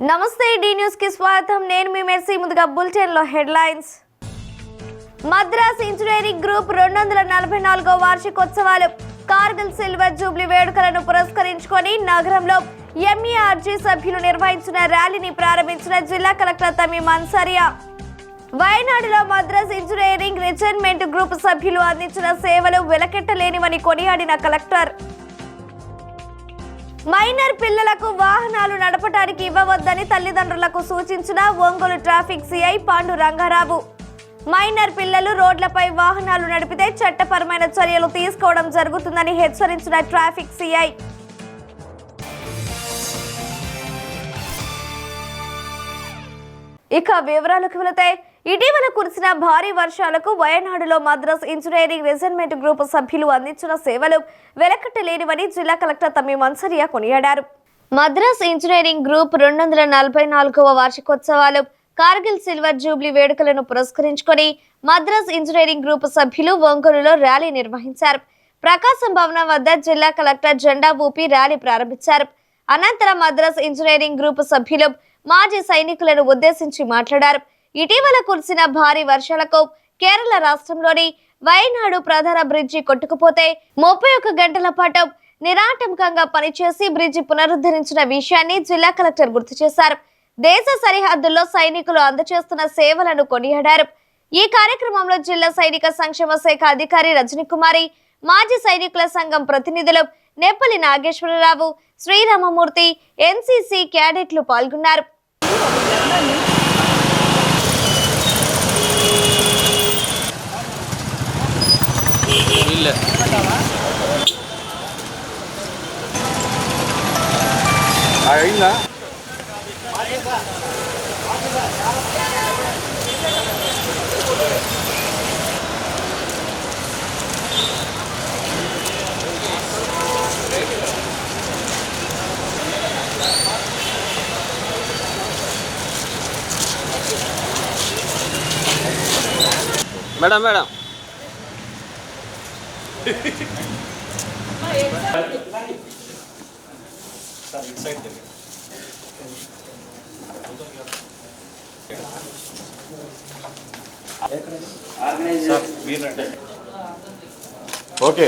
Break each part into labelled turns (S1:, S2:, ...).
S1: నమస్తే D news కి స్వాగతం. నేను మీ మెర్సీ. ముందుగా బులెటిన్ లో హెడ్లైన్స్. మద్రాస్ ఇంజనీరింగ్ గ్రూప్ 244వ వార్షికోత్సవాలు కార్గిల్ సిల్వర్ జూబ్లీ వేడుకలను పురస్కరించుకొని నగరంలో ఎంఈఆర్జీ సభ్యులు నిర్వహించిన ర్యాలీని ప్రారంభించిన జిల్లా కలెక్టర్ తమీమ్ అన్సారియా. వయనాడులో మద్రాస్ ఇంజనీరింగ్ రిజర్మెంట్ గ్రూప్ సభ్యులు అందించిన సేవలు వెలకెట్టలేనివని కొనియాడిన కలెక్టర్. మైనర్ పిల్లలకు వాహనాలు నడపడానికి ఇవ్వవద్దని తల్లిదండ్రులకు సూచించిన Ongole traffic CI Pandu Rangarao. Minor పిల్లలు రోడ్లపై వాహనాలు నడిపితే చట్టపరమైన చర్యలు తీసుకోవడం జరుగుతుందని హెచ్చరించిన ట్రాఫిక్ సిఐ. ఇక వివరాలకు వెళితే, ఇటీవల కురిసిన భారీ వర్షాలకు వయనాడులో మద్రాస్ ఇంజనీరింగ్ రిజర్మెంట్ గ్రూప్ సభ్యులు అందించిన సేవలు వెలకట్టలేనివని జిల్లా కలెక్టర్ తమీమ్ అన్సారియా కొనియాడారు. మద్రాస్ ఇంజనీరింగ్ గ్రూప్ 244వ వార్షికోత్సవాలు కార్గిల్ సిల్వర్ జూబ్లీ వేడుకలను పురస్కరించుకొని మద్రాస్ ఇంజనీరింగ్ గ్రూప్ సభ్యులు ఒంగోలులో ర్యాలీ నిర్వహించారు. ప్రకాశం భవనం వద్ద జిల్లా కలెక్టర్ జెండా ఊపి ర్యాలీ ప్రారంభించారు. అనంతరం మద్రాస్ ఇంజనీరింగ్ గ్రూప్ సభ్యులు మాజీ సైనికులను ఉద్దేశించి మాట్లాడారు. ఇటీవల కురిసిన భారీ వర్షాలకు కేరళ రాష్ట్రంలోని వయనాడు ప్రధాన బ్రిడ్జి కొట్టుకుపోతే 31 గంటల పాటు నిరాటంకంగా పనిచేసి బ్రిడ్జి పునరుద్ధరించిన విషయాన్ని జిల్లా కలెక్టర్ గుర్తు చేశారు. దేశ సరిహద్దుల్లో సైనికులు అందజేస్తున్న సేవలను కొనియాడారు. ఈ కార్యక్రమంలో జిల్లా సైనిక సంక్షేమ శాఖ అధికారి రజనీకుమారి, మాజీ సైనికుల సంఘం ప్రతినిధులు నెప్పలి నాగేశ్వరరావు, శ్రీరామమూర్తి, ఎన్సీసీ క్యాడెట్లు పాల్గొన్నారు.
S2: మేడం మేడం
S3: ఓకే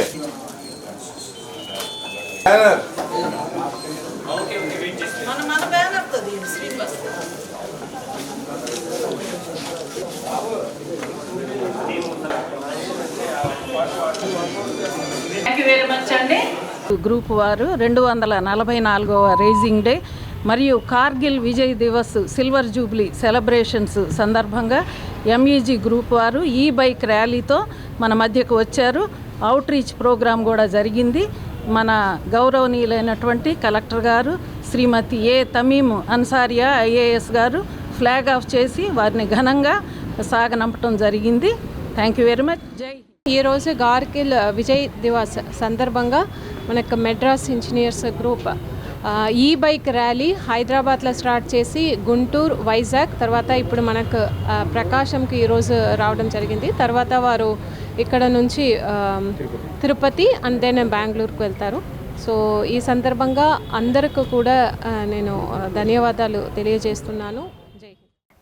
S4: గ్రూప్ వారు 244వ రైజింగ్ డే మరియు Kargil Vijay Diwas silver jubilee celebrations సందర్భంగా ఎంఈజీ గ్రూప్ వారు ఈ బైక్ ర్యాలీతో మన మధ్యకు వచ్చారు. అవుట్ రీచ్ ప్రోగ్రాం కూడా జరిగింది. మన గౌరవనీయులైనటువంటి కలెక్టర్ గారు శ్రీమతి ఏ తమీమ్ అన్సారియా ఐఏఎస్ గారు ఫ్లాగ్ ఆఫ్ చేసి వారిని ఘనంగా సాగనంపటం జరిగింది. Thank you very much. జై.
S5: ఈరోజు కార్గిల్ విజయ్ దివస్ సందర్భంగా మనకు మెడ్రాస్ ఇంజనీర్స్ గ్రూప్ ఈ బైక్ ర్యాలీ హైదరాబాద్లో స్టార్ట్ చేసి గుంటూరు, వైజాగ్, తర్వాత ఇప్పుడు మనకు ప్రకాశంకి ఈరోజు రావడం జరిగింది. తర్వాత వారు ఇక్కడ నుంచి తిరుపతి అండ్ దెన్ బెంగళూరుకు వెళ్తారు. సో ఈ సందర్భంగా అందరికీ కూడా నేను ధన్యవాదాలు తెలియజేస్తున్నాను.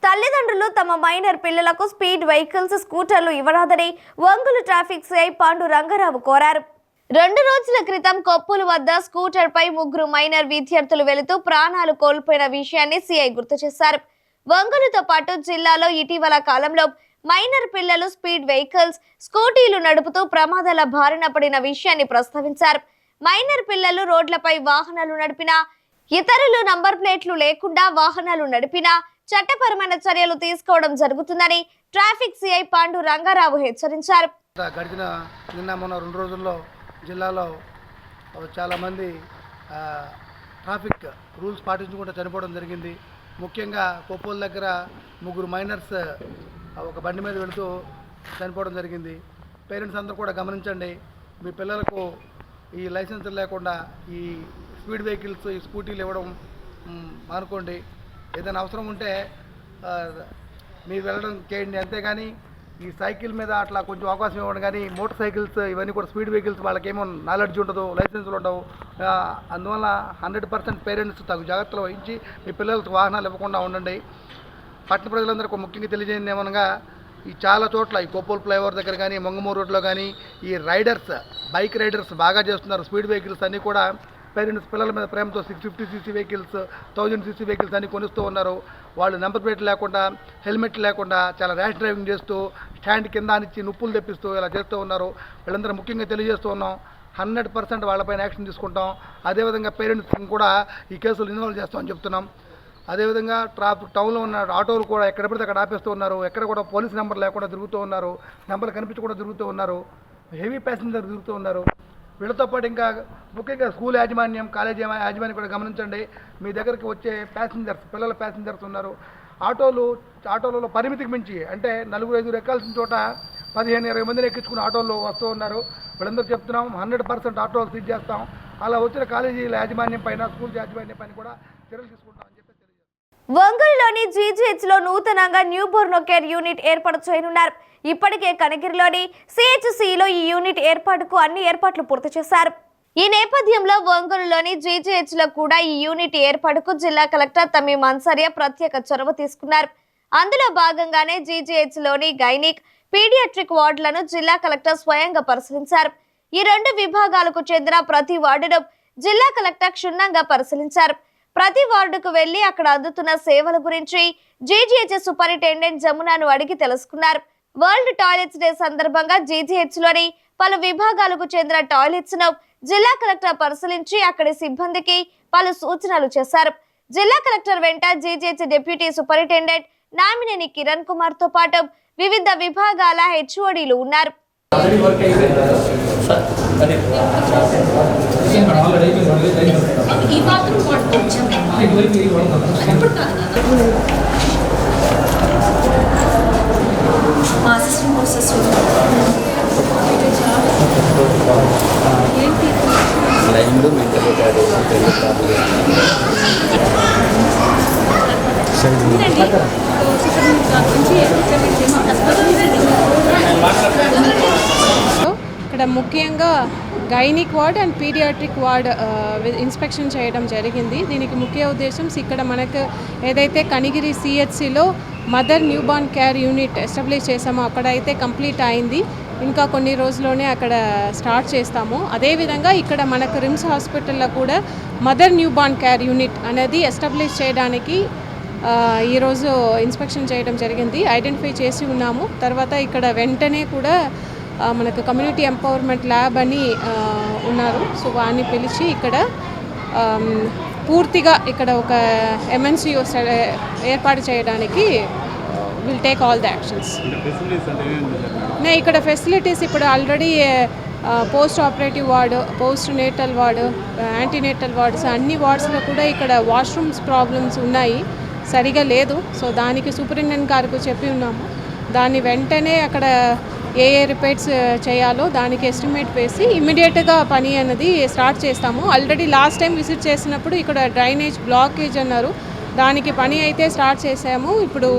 S1: తల్లిదండ్రులు తమ మైనర్ పిల్లలకు స్పీడ్ వెహికల్స్, స్కూటర్లు ఇవ్వరాదని ఒంగోలు ట్రాఫిక్ సిఐ పాండు రంగారావు కోరారు. 2 రోజుల క్రితం కొప్పుల వద్ద స్కూటర్ పై 3 మైనర్ విద్యార్థులు వెళుతూ ప్రాణాలు కోల్పోయిన విషయాన్ని సిఐ గుర్తు చేశారు. ఒంగోలుతో పాటు జిల్లాలో ఇటీవల కాలంలో మైనర్ పిల్లలు స్పీడ్ వెహికల్స్, స్కూటీలు నడుపుతూ ప్రమాదాల బారిన పడిన విషయాన్ని ప్రస్తావించారు. మైనర్ పిల్లలు రోడ్లపై వాహనాలు నడిపినా, ఇతరులు నంబర్ ప్లేట్లు లేకుండా వాహనాలు నడిపినా చట్టపరమైన చర్యలు తీసుకోవడం జరుగుతుందని ట్రాఫిక్ సిఐ పాండు రంగారావు హెచ్చరించారు.
S6: గడిచిన నిన్న మొన్న 2 రోజుల్లో జిల్లాలో చాలామంది ట్రాఫిక్ రూల్స్ పాటించకుండా చనిపోవడం జరిగింది. ముఖ్యంగా కొప్పోల దగ్గర 3 మైనర్స్ ఒక బండి మీద వెళుతూ చనిపోవడం జరిగింది. పేరెంట్స్ అందరూ కూడా గమనించండి. మీ పిల్లలకు ఈ లైసెన్స్ లేకుండా ఈ స్పీడ్ వెహికల్స్, ఈ స్కూటీలు ఇవ్వడం మానుకోండి. ఏదైనా అవసరం ఉంటే మీరు వెళ్ళడం చేయండి. అంతేగాని ఈ సైకిల్ మీద అట్లా కొంచెం అవకాశం ఇవ్వడం, కానీ మోటార్ సైకిల్స్ ఇవన్నీ కూడా స్పీడ్ వెహికల్స్ వాళ్ళకేమో నాలెడ్జ్ ఉండదు, లైసెన్సులు ఉండవు. అందువల్ల 100% పేరెంట్స్ తగు జాగ్రత్తలు వహించి మీ పిల్లలకు వాహనాలు ఇవ్వకుండా ఉండండి. పట్టణ ప్రజలందరికీ ముఖ్యంగా తెలియజేయండి ఏమనగా, ఈ చాలా చోట్ల ఈ కోపోల్ ఫ్లైఓవర్ దగ్గర కానీ మంగమూరు రోడ్లో కానీ ఈ రైడర్స్, బైక్ రైడర్స్ బాగా చేస్తున్నారు. స్పీడ్ వెహికల్స్ అన్నీ కూడా పేరెంట్స్ పిల్లల మీద ప్రేమతో 650cc వెహికల్స్, 1000cc వెహికల్స్ అన్నీ కొనిస్తూ ఉన్నారు. వాళ్ళు నెంబర్ ప్లేట్ లేకుండా, హెల్మెట్ లేకుండా చాలా ర్యాష్ డ్రైవింగ్ చేస్తూ స్టాండ్ కింద అనిచ్చి నొప్పులు తెప్పిస్తూ ఇలా చేస్తూ ఉన్నారు. వీళ్ళందరూ ముఖ్యంగా తెలియజేస్తూ ఉన్నాం, 100% వాళ్ళపైన యాక్షన్ తీసుకుంటాం. అదేవిధంగా పేరెంట్స్ కూడా ఈ కేసులు ఇన్వాల్వ్ చేస్తామని చెప్తున్నాం. అదేవిధంగా టౌన్లో ఉన్న ఆటోలు కూడా ఎక్కడ పడితే అక్కడ ఆపేస్తూ ఉన్నారు. ఎక్కడ కూడా పోలీస్ నెంబర్ లేకుండా తిరుగుతూ ఉన్నారు, నెంబర్లు కనిపించకుండా తిరుగుతూ ఉన్నారు, హెవీ ప్యాసింజర్ తిరుగుతూ ఉన్నారు. వీళ్ళతో పాటు ఇంకా ముఖ్యంగా స్కూల్ యాజమాన్యం, కాలేజీ యాజమాన్యం కూడా గమనించండి. మీ దగ్గరికి వచ్చే ప్యాసింజర్స్, పిల్లల ప్యాసింజర్స్ ఉన్నారు. ఆటోలలో పరిమితికి మించి, అంటే 4-5 ఎక్కాల్సిన చోట 15-20 మందిని ఎక్కించుకుని ఆటోల్లో వస్తూ ఉన్నారు. వీళ్ళందరూ చెప్తున్నాం 100% ఆటోలు సీజ్ చేస్తాం. అలా వచ్చిన కాలేజీల యాజమాన్యం పైన, స్కూల్ యాజమాన్యం పైన కూడా చర్యలు తీసుకుంటామని చెప్పి తెలియజేస్తాం.
S1: ఒంగోలులోని జీజీహెచ్లో నూతనంగా న్యూబోర్న్ కేర్ యూనిట్ ఏర్పాటు చేయనున్నారు. ఇప్పటికే కనిగిరిలోని సిహెచ్సిలో ఈ యూనిట్ ఏర్పాటుకు అన్ని ఏర్పాట్లు పూర్తి చేశారు. ఈ నేపథ్యంలో ఒంగోలులోని జీజీహెచ్లో కూడా ఈ యూనిట్ ఏర్పాటుకు జిల్లా కలెక్టర్ తమీం అన్సారియా ప్రత్యేక చొరవ తీసుకున్నారు. అందులో భాగంగానే జీజీహెచ్లోని గైనిక్, పీడియాట్రిక్ వార్డులను జిల్లా కలెక్టర్ స్వయంగా పరిశీలించారు. ఈ 2 విభాగాలకు చెందిన ప్రతి వార్డును జిల్లా కలెక్టర్ క్షుణ్ణంగా పరిశీలించారు. ప్రతి వార్డుకు వెళ్లి అక్కడ అందుతున్న సేవల గురించి జీజీహెచ్ సూపరింటెండెంట్ జమునాను అడిగి తెలుసుకున్నారు. వరల్డ్ టాయిలెట్స్ డే సందర్భంగా జీజీహెచ్లోని పలు విభాగాలకు చెందిన టాయిలెట్స్ ను జిల్లా కలెక్టర్ పరిశీలించి అక్కడి సిబ్బందికి పలు సూచనలు చేశారు. జిల్లా కలెక్టర్ వెంట GGH deputy superintendent Namineni Kiran Kumar తో పాటు వివిధ విభాగాల హెచ్ఓడీలు ఉన్నారు.
S7: అసిస్టెంట్ ప్రొఫెసర్స్
S2: లైన్లో మెంటల్
S5: ఇక్కడ ముఖ్యంగా gynaec ward and paediatric ward inspection చేయడం జరిగింది. దీనికి ముఖ్య ఉద్దేశం ఇక్కడ మనకు ఏదైతే కనిగిరి సిహెచ్సిలో mother newborn care unit establish చేసామో అక్కడ అయితే కంప్లీట్ అయింది. ఇంకా కొన్ని రోజుల్లోనే అక్కడ స్టార్ట్ చేస్తాము. అదేవిధంగా ఇక్కడ మనకు రిమ్స్ హాస్పిటల్లో కూడా మదర్ న్యూబార్న్ కేర్ యూనిట్ అనేది ఎస్టాబ్లిష్ చేయడానికి ఈరోజు ఇన్స్పెక్షన్ చేయడం జరిగింది. ఐడెంటిఫై చేసి ఉన్నాము. తర్వాత ఇక్కడ వెంటనే కూడా మనకు కమ్యూనిటీ ఎంపవర్మెంట్ ల్యాబ్ అని ఉన్నారు. సో వారిని పిలిచి ఇక్కడ పూర్తిగా ఇక్కడ ఒక ఎంఎన్సి ఏర్పాటు చేయడానికి will take all the actions. ఇక్కడ ఫెసిలిటీస్ ఇప్పుడు already post operative ward, post natal ward, antenatal wards అన్ని వార్డ్స్లో కూడా ఇక్కడ వాష్రూమ్స్ ప్రాబ్లమ్స్ ఉన్నాయి, సరిగా లేదు. సో దానికి సూపరింటెండెంట్ గారికి చెప్పి ఉన్నాము. దాన్ని వెంటనే అక్కడ ఏ రిపేర్స్ చేయాలో దానికి ఎస్టిమేట్ వేసి ఇమ్మీడియట్గా పని అనేది స్టార్ట్ చేస్తాము. ఆల్రెడీ లాస్ట్ టైం విజిట్ చేసినప్పుడు ఇక్కడ డ్రైనేజ్ బ్లాకేజ్ అన్నారు, దానికి పని అయితే స్టార్ట్ చేసాము. ఇప్పుడు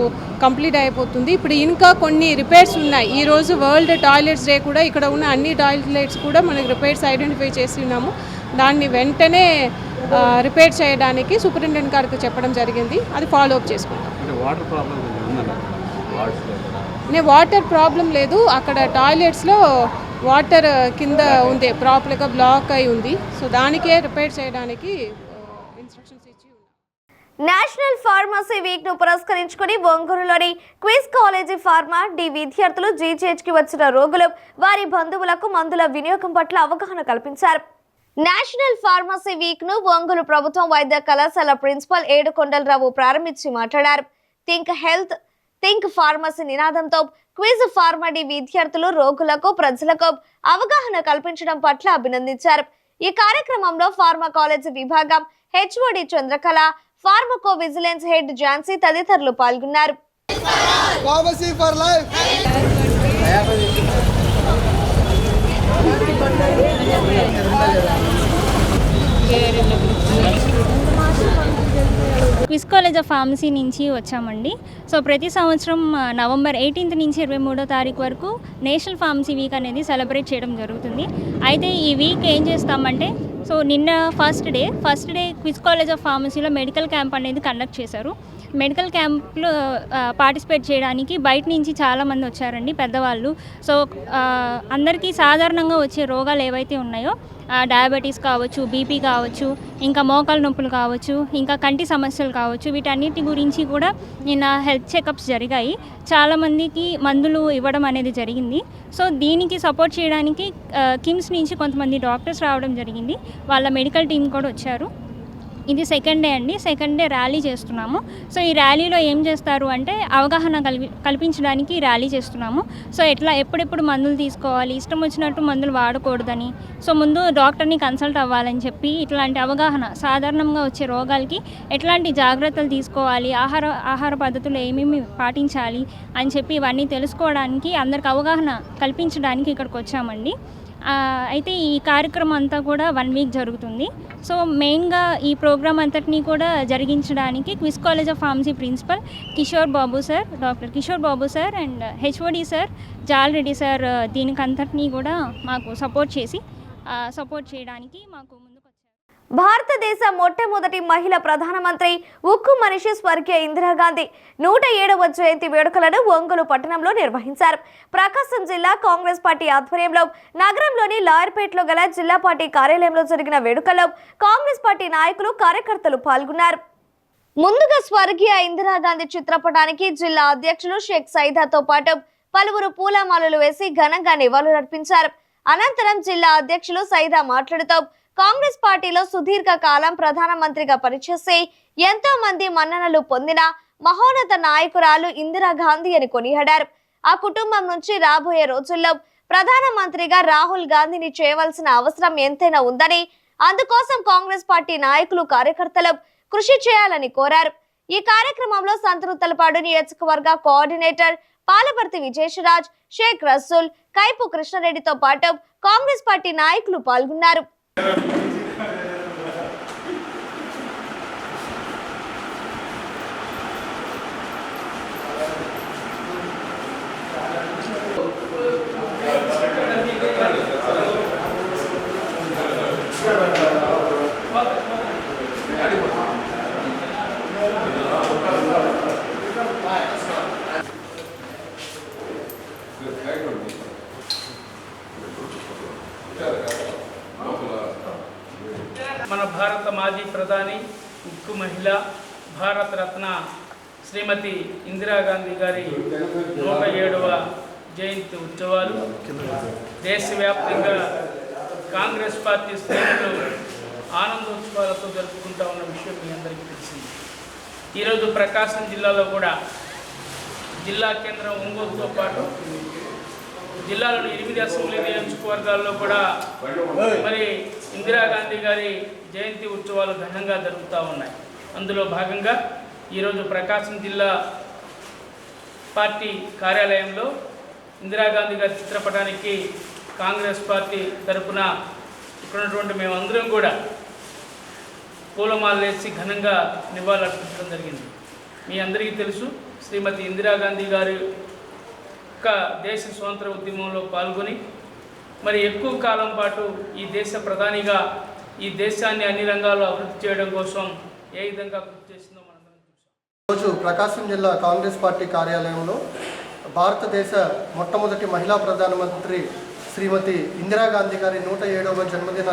S5: కంప్లీట్ అయిపోతుంది. ఇప్పుడు ఇంకా కొన్ని రిపేర్స్ ఉన్నాయి. ఈరోజు వరల్డ్ టాయిలెట్స్ డే కూడా ఇక్కడ ఉన్న అన్ని టాయిలెట్స్ కూడా మనకి రిపేర్స్ ఐడెంటిఫై చేసి ఉన్నాము. దాన్ని వెంటనే రిపేర్ చేయడానికి సూపరింటెండెంట్ గారికి చెప్పడం జరిగింది. అది ఫాలో అప్ చేసుకుంటాం. వాటర్ ప్రాబ్లం లేదు. అక్కడ టాయిలెట్స్లో వాటర్ కింద ఉంది, ప్రాపర్గా బ్లాక్ అయి ఉంది. సో దానికే రిపేర్ చేయడానికి ఇన్స్ట్రక్షన్స్ ఇచ్చి ఉన్నాం.
S1: నేషనల్ ఫార్మసీ వీక్ ను పురస్కరించుకుని ఒంగోలులోని క్విజ్ కాలేజీ ఫార్మా డి విద్యార్థులు జీజీహెచ్ కి వచ్చిన రోగులు వారి బంధువులకు మందుల వినియోగం పట్ల అవగాహన కల్పించారు. నేషనల్ ఫార్మసీ వీక్ ను ఒంగోలు ప్రభుత్వం వైద్య కళాశాల ప్రిన్సిపల్ ఏడుకొండలరావు ప్రారంభించి మాట్లాడారు. థింక్ హెల్త్, థింక్ ఫార్మసీ నినాదంతో క్విజ్ ఫార్మా డి విద్యార్థులు రోగులకు, ప్రజలకు అవగాహన కల్పించడం పట్ల అభినందించారు. ఈ కార్యక్రమంలో ఫార్మా కాలేజీ విభాగం HOD Chandrakala, pharmaco vigilance head Jhansi తదితరులు పాల్గొన్నారు.
S8: క్విజ్ కాలేజ్ ఆఫ్ ఫార్మసీ నుంచి వచ్చామండి. సో ప్రతి సంవత్సరం నవంబర్ 18 నుంచి 23వ తారీఖు వరకు నేషనల్ ఫార్మసీ వీక్ అనేది సెలబ్రేట్ చేయడం జరుగుతుంది. అయితే ఈ వీక్ ఏం చేస్తామంటే, సో నిన్న first day quiz college of ఫార్మసీలో మెడికల్ క్యాంప్ అనేది కండక్ట్ చేశారు. మెడికల్ క్యాంప్లో పార్టిసిపేట్ చేయడానికి బయట నుంచి చాలామంది వచ్చారండి, పెద్దవాళ్ళు. సో అందరికీ సాధారణంగా వచ్చే రోగాలు ఏవైతే ఉన్నాయో, డయాబెటీస్ కావచ్చు, బీపీ కావచ్చు, ఇంకా మోకాలు నొప్పులు కావచ్చు, ఇంకా కంటి సమస్యలు కావచ్చు, వీటన్నిటి గురించి కూడా నిన్న హెల్త్ చెకప్స్ జరిగాయి. చాలామందికి మందులు ఇవ్వడం అనేది జరిగింది. సో దీనికి సపోర్ట్ చేయడానికి కిమ్స్ నుంచి కొంతమంది డాక్టర్స్ రావడం జరిగింది. వాళ్ళ మెడికల్ టీం కూడా వచ్చారు. ఇది సెకండ్ డే అండి. సెకండ్ డే ర్యాలీ చేస్తున్నాము. సో ఈ ర్యాలీలో ఏం చేస్తారు అంటే, అవగాహన కల్పించడానికి ర్యాలీ చేస్తున్నాము. సో ఎప్పుడెప్పుడు మందులు తీసుకోవాలి, ఇష్టం వచ్చినట్టు మందులు వాడకూడదని, సో ముందు డాక్టర్ని కన్సల్ట్ అవ్వాలని చెప్పి, ఇట్లాంటి అవగాహన, సాధారణంగా వచ్చే రోగాలకి ఎట్లాంటి జాగ్రత్తలు తీసుకోవాలి, ఆహార పద్ధతులు ఏమేమి పాటించాలి అని చెప్పి ఇవన్నీ తెలుసుకోవడానికి, అందరికి అవగాహన కల్పించడానికి ఇక్కడికి వచ్చామండి. అయితే ఈ కార్యక్రమం అంతా కూడా 1 వీక్ జరుగుతుంది. సో మెయిన్గా ఈ ప్రోగ్రామ్ అంతటినీ కూడా జరిగించడానికి quiz college of pharmacy principal doctor Kishore Babu sir and HOD sir Jal Reddy sir దీనికంతటినీ కూడా మాకు సపోర్ట్ చేయడానికి మాకు ముందుకు వచ్చారు.
S1: భారతదేశ మొట్టమొదటి మహిళా ప్రధానమంత్రి ఉక్కు మనిషి స్వర్గీయ ఇందిరాగాంధీ 107వ జయంతి వేడుకలను ఒంగోలు పట్టణంలో నిర్వహించారు. ప్రకాశం జిల్లా కాంగ్రెస్ పార్టీ ఆధ్వర్యంలో నగరంలోని లాయర్పేటలో గల జిల్లా పార్టీ కార్యాలయంలో జరిగిన వేడుకల్లో కాంగ్రెస్ పార్టీ నాయకులు, కార్యకర్తలు పాల్గొన్నారు. ముందుగా స్వర్గీయ ఇందిరాగాంధీ చిత్రపటానికి జిల్లా అధ్యక్షులు షేక్ సైదాతో పాటు పలువురు పూలమాలలు వేసి ఘనంగా నివాళులర్పించారు. అనంతరం జిల్లా అధ్యక్షులు సైదా మాట్లాడుతూ, కాంగ్రెస్ పార్టీలో సుదీర్ఘ కాలం ప్రధానమంత్రిగా పనిచేసి ఎంతో మంది మన్ననలు పొందిన మహోన్నత నాయకురాలు ఇందిరాగాంధీ అని కొనియాడారు. ఆ కుటుంబం నుంచి రాబోయే రోజుల్లో ప్రధానమంత్రిగా రాహుల్ గాంధీని చేయవలసిన అవసరం ఎంతైనా ఉందని, అందుకోసం కాంగ్రెస్ పార్టీ నాయకులు, కార్యకర్తలు కృషి చేయాలని కోరారు. ఈ కార్యక్రమంలో సంతనూతలపాడు నియోజకవర్గ కోఆర్డినేటర్ పాలపర్తి విజేషరాజ్, షేక్ రసూల్, కైపు కృష్ణారెడ్డితో పాటు కాంగ్రెస్ పార్టీ నాయకులు పాల్గొన్నారు.
S9: మన భారత మాజీ ప్రధాని, ఉక్కు మహిళ, భారత రత్న శ్రీమతి ఇందిరాగాంధీ గారి 107వ జయంతి ఉత్సవాలు దేశవ్యాప్తంగా కాంగ్రెస్ పార్టీ శ్రేణులు ఆనందోత్సవాలతో జరుపుకుంటా ఉన్న విషయం మీ అందరికీ తెలిసింది. ఈరోజు ప్రకాశం జిల్లాలో కూడా జిల్లా కేంద్రం ఒంగోలుతో పాటు జిల్లాలోని 8 అసెంబ్లీ నియోజకవర్గాల్లో కూడా మరి ఇందిరాగాంధీ గారి జయంతి ఉత్సవాలు ఘనంగా జరుగుతూ ఉన్నాయి. అందులో భాగంగా ఈరోజు ప్రకాశం జిల్లా పార్టీ కార్యాలయంలో ఇందిరాగాంధీ గారి చిత్రపటానికి కాంగ్రెస్ పార్టీ తరఫున ఇక్కడ మేమందరం కూడా పూలమాలలు వేసి ఘనంగా నివాళులర్పించడం జరిగింది. మీ అందరికీ తెలుసు, శ్రీమతి ఇందిరాగాంధీ గారి దేశ స్వాతంత్ర ఉద్యమంలో పాల్గొని మరి ఎక్కువ కాలం పాటు ఈ దేశ ప్రధానిగా ఈ దేశాన్ని అన్ని రంగాల్లో అభివృద్ధి చేయడం కోసం ఏ విధంగా కృషి చేసిందో మనందరం చూసాం.
S10: ఈరోజు ప్రకాశం జిల్లా కాంగ్రెస్ పార్టీ కార్యాలయంలో భారతదేశ మొట్టమొదటి మహిళా ప్రధానమంత్రి శ్రీమతి ఇందిరాగాంధీ గారి 107వ జన్మదిన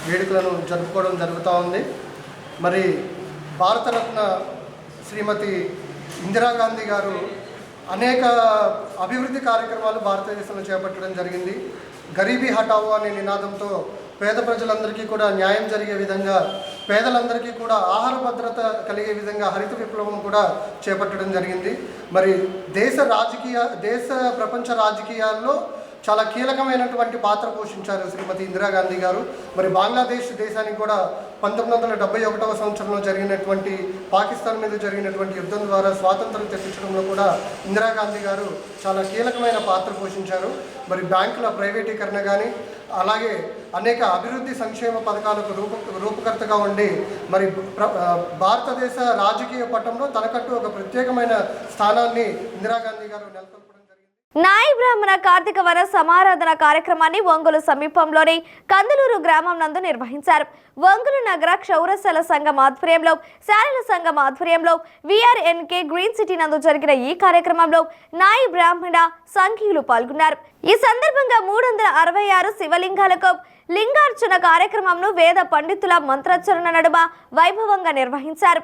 S10: వేడుకలను జరుపుకోవడం జరుగుతూ ఉంది. మరి భారతరత్న శ్రీమతి ఇందిరాగాంధీ గారు అనేక అభివృద్ధి కార్యక్రమాలు భారతదేశంలో చేపట్టడం జరిగింది. గరీబీ హటావో అనే నినాదంతో పేద ప్రజలందరికీ కూడా న్యాయం జరిగే విధంగా, పేదలందరికీ కూడా ఆహార భద్రత కలిగే విధంగా హరిత విప్లవం కూడా చేపట్టడం జరిగింది. మరి దేశ ప్రపంచ రాజకీయాల్లో చాలా కీలకమైనటువంటి పాత్ర పోషించారు శ్రీమతి ఇందిరాగాంధీ గారు. మరి బంగ్లాదేశ్ దేశానికి కూడా 1971వ సంవత్సరంలో జరిగినటువంటి పాకిస్తాన్ మీద జరిగినటువంటి యుద్ధం ద్వారా స్వాతంత్రం తెప్పించడంలో కూడా ఇందిరాగాంధీ గారు చాలా కీలకమైన పాత్ర పోషించారు. మరి బ్యాంకుల ప్రైవేటీకరణ కానీ, అలాగే అనేక అభివృద్ధి సంక్షేమ పథకాలకు రూపకర్తగా ఉండి మరి భారతదేశ రాజకీయ పటంలో తనకంటూ ఒక ప్రత్యేకమైన స్థానాన్ని ఇందిరాగాంధీ గారు నెలకొల్పడం జరిగింది.
S1: నాయి బ్రాహ్మణ కార్తీక వన సమారాధన కార్యక్రమాన్ని ఒంగోలు సమీపంలోని కందులూరు గ్రామం నందు నిర్వహించారు. ఒంగోలు నగర క్షౌరశాల సంఘం ఆధ్వర్యంలో, శాలల సంఘం ఆధ్వర్యంలో విఆర్ఎన్కే గ్రీన్ సిటీ నందు జరిగిన ఈ కార్యక్రమంలో నాయి బ్రాహ్మణ సంఘీయులు పాల్గొన్నారు. ఈ సందర్భంగా 366 శివలింగాలకు లింగార్చన కార్యక్రమంను వేద పండితుల మంత్రోచ్చరణ నడుమ వైభవంగా నిర్వహించారు.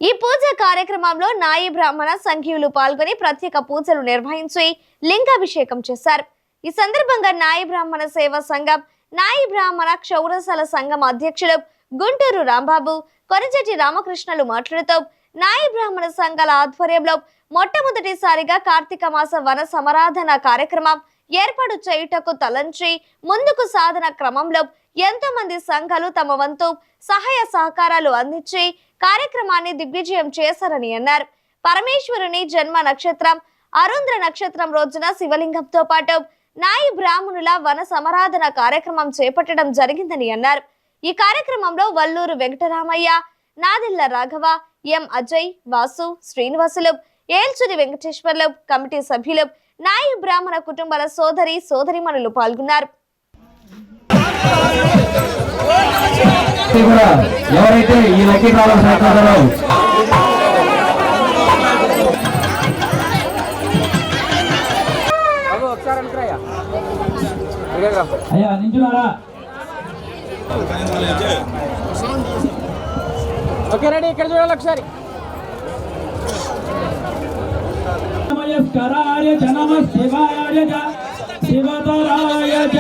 S1: ఈ పూజ కార్యక్రమంలో నాయి బ్రాహ్మణ సంఘీయులు పాల్గొని ప్రత్యేక పూజలు నిర్వహించి లింగాభిషేకం చేశారు. ఈ సందర్భంగా నాయి బ్రాహ్మణ సేవా సంఘం, నాయి బ్రాహ్మణ క్షౌరశాల సంఘం అధ్యక్షులు గుంటూరు రాంబాబు, కొనజెట్టి రామకృష్ణలు మాట్లాడుతూ నాయి బ్రాహ్మణ సంఘాల ఆధ్వర్యంలో మొట్టమొదటిసారిగా కార్తీక మాస వన సమారాధన కార్యక్రమం ఏర్పాటు చేయుటకు తలంచి ముందుకు సాధన క్రమంలో ఎంతో మంది సంఘాలు తమ వంతు సహాయ సహకారాలు అందించి కార్యక్రమాన్ని దిగ్విజయం చేశారని అన్నారు. పరమేశ్వరుని జన్మ నక్షత్రం అరుంద్ర నక్షత్రం రోజున శివలింగంతో పాటు నాయి బ్రాహ్మణుల వన సమారాధన కార్యక్రమం చేపట్టడం జరిగిందని అన్నారు. ఈ కార్యక్రమంలో వల్లూరు వెంకటరామయ్య, నాదిళ్ల రాఘవ, ఎం అజయ్, వాసు, శ్రీనివాసులు, ఏల్చురి వెంకటేశ్వర్లు, కమిటీ సభ్యులు, నాయి బ్రాహ్మణ కుటుంబాల సోదరీమణులు పాల్గొన్నారు.
S2: ఎవరైతే ఈ లక్కీ డ్రాలో సహకరిస్తారో అయ్యా నించున్నారా? ఓకే రెడీ, ఇక్కడ చూడాలి ఒకసారి. నమస్కారాయ చ నమశివాయ చ శివతరాయ చ.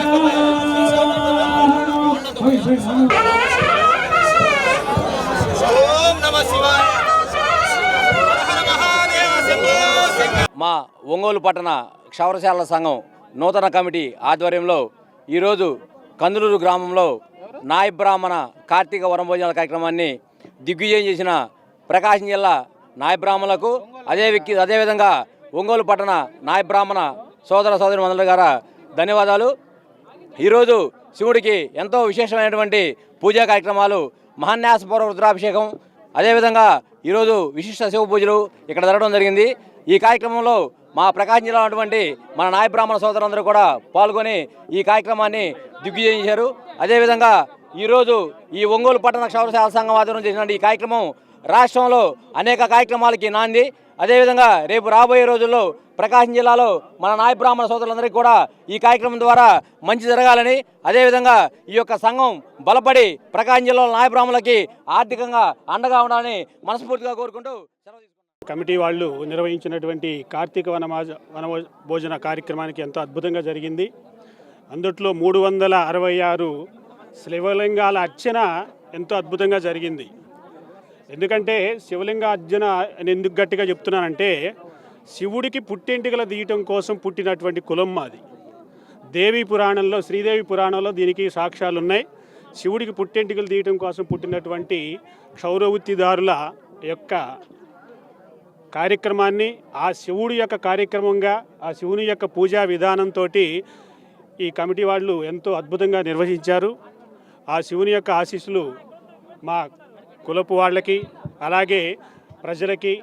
S11: మా ఒంగోలు పట్టణ క్షౌరశాల సంఘం నూతన కమిటీ ఆధ్వర్యంలో ఈరోజు కందులూరు గ్రామంలో నాయి బ్రాహ్మణ కార్తీక వనభోజనాల కార్యక్రమాన్ని దిగ్విజయం చేసిన ప్రకాశం జిల్లా నాయి బ్రాహ్మణులకు అదేవిధంగా ఒంగోలు పట్టణ నాయి బ్రాహ్మణ సోదరమణుల గారు ధన్యవాదాలు. ఈరోజు శివుడికి ఎంతో విశేషమైనటువంటి పూజా కార్యక్రమాలు, మహాన్యాసపూర్వ రుద్రాభిషేకం, అదేవిధంగా ఈరోజు విశిష్ట శివ పూజలు ఇక్కడ జరగడం జరిగింది. ఈ కార్యక్రమంలో మా ప్రకాశం జిల్లా ఉన్నటువంటి మన నాయ బ్రాహ్మణ సోదరులందరూ కూడా పాల్గొని ఈ కార్యక్రమాన్ని దిగ్విజయం చేశారు. అదేవిధంగా ఈరోజు ఈ ఒంగోలు పట్టణ క్షౌరశాల సంఘం ఆధ్వర్యం చేసిన ఈ కార్యక్రమం రాష్ట్రంలో అనేక కార్యక్రమాలకి నాంది. అదేవిధంగా రేపు రాబోయే రోజుల్లో ప్రకాశం జిల్లాలో మన నాయ బ్రాహ్మణ సోదరులందరికీ కూడా ఈ కార్యక్రమం ద్వారా మంచి జరగాలని, అదేవిధంగా ఈ యొక్క సంఘం బలపడి ప్రకాశం జిల్లాలో నాయ బ్రాహ్మణులకి ఆర్థికంగా అండగా ఉండాలని మనస్ఫూర్తిగా కోరుకుంటూ
S12: కమిటీ వాళ్ళు నిర్వహించినటువంటి కార్తీక వనభోజన కార్యక్రమానికి ఎంతో అద్భుతంగా జరిగింది. అందుట్లో 366 శివలింగాల అర్చన ఎంతో అద్భుతంగా జరిగింది. ఎందుకంటే శివలింగ అర్చన అని ఎందుకు గట్టిగా చెప్తున్నానంటే, శివుడికి పుట్టెంటికల తీయటం కోసం పుట్టినటువంటి కులం మాది. దేవి పురాణంలో, శ్రీదేవి పురాణంలో దీనికి సాక్ష్యాలు ఉన్నాయి. శివుడికి పుట్టెంటికలు తీయటం కోసం పుట్టినటువంటి క్షౌరవృత్తిదారుల యొక్క కార్యక్రమాన్ని ఆ శివుడి యొక్క కార్యక్రమంగా, ఆ శివుని యొక్క పూజా విధానంతో ఈ కమిటీ వాళ్ళు ఎంతో అద్భుతంగా నిర్వహించారు. ఆ శివుని యొక్క ఆశీస్సులు మా కులపు వాళ్ళకి, అలాగే ప్రజలకి,